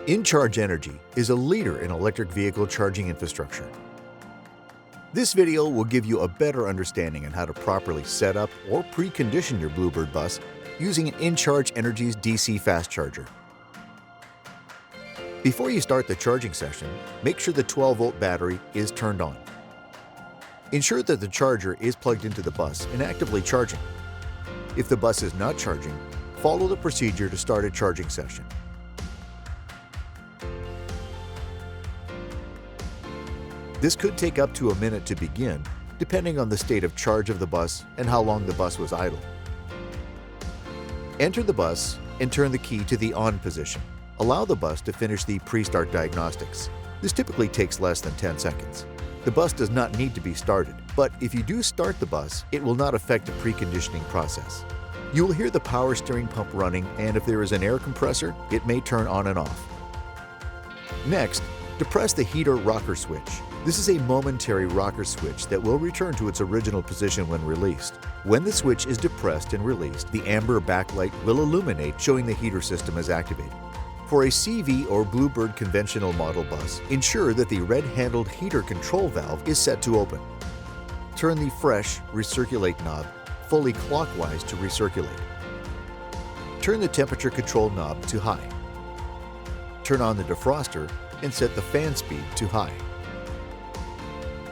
InCharge Energy is a leader in electric vehicle charging infrastructure. This video will give you a better understanding on how to properly set up or precondition your Bluebird bus using an InCharge Energy's DC fast charger. Before you start the charging session, make sure the 12-volt battery is turned on. Ensure that the charger is plugged into the bus and actively charging. If the bus is not charging, follow the procedure to start a charging session. This could take up to a minute to begin, depending on the state of charge of the bus and how long the bus was idle. Enter the bus and turn the key to the on position. Allow the bus to finish the pre-start diagnostics. This typically takes less than 10 seconds. The bus does not need to be started, but if you do start the bus, it will not affect the preconditioning process. You will hear the power steering pump running, and if there is an air compressor, it may turn on and off. Next, depress the heater rocker switch. This is a momentary rocker switch that will return to its original position when released. When the switch is depressed and released, the amber backlight will illuminate, showing the heater system is activated. For a CV or Bluebird conventional model bus, ensure that the red-handled heater control valve is set to open. Turn the fresh recirculate knob fully clockwise to recirculate. Turn the temperature control knob to high. Turn on the defroster and set the fan speed to high.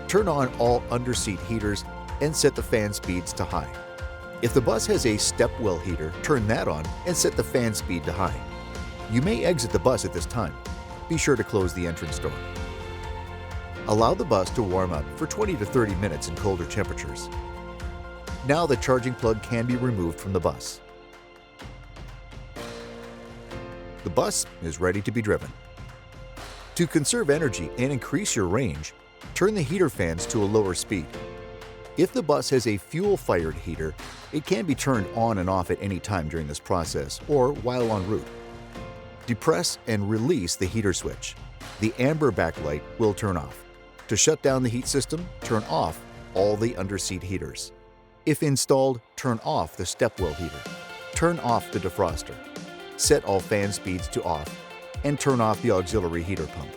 Turn on all underseat heaters and set the fan speeds to high. If the bus has a step-well heater, turn that on and set the fan speed to high. You may exit the bus at this time. Be sure to close the entrance door. Allow the bus to warm up for 20 to 30 minutes in colder temperatures. Now the charging plug can be removed from the bus. The bus is ready to be driven. To conserve energy and increase your range, turn the heater fans to a lower speed. If the bus has a fuel-fired heater, it can be turned on and off at any time during this process or while en route. Depress and release the heater switch. The amber backlight will turn off. To shut down the heat system, turn off all the underseat heaters. If installed, turn off the step-well heater. Turn off the defroster. Set all fan speeds to off and turn off the auxiliary heater pump.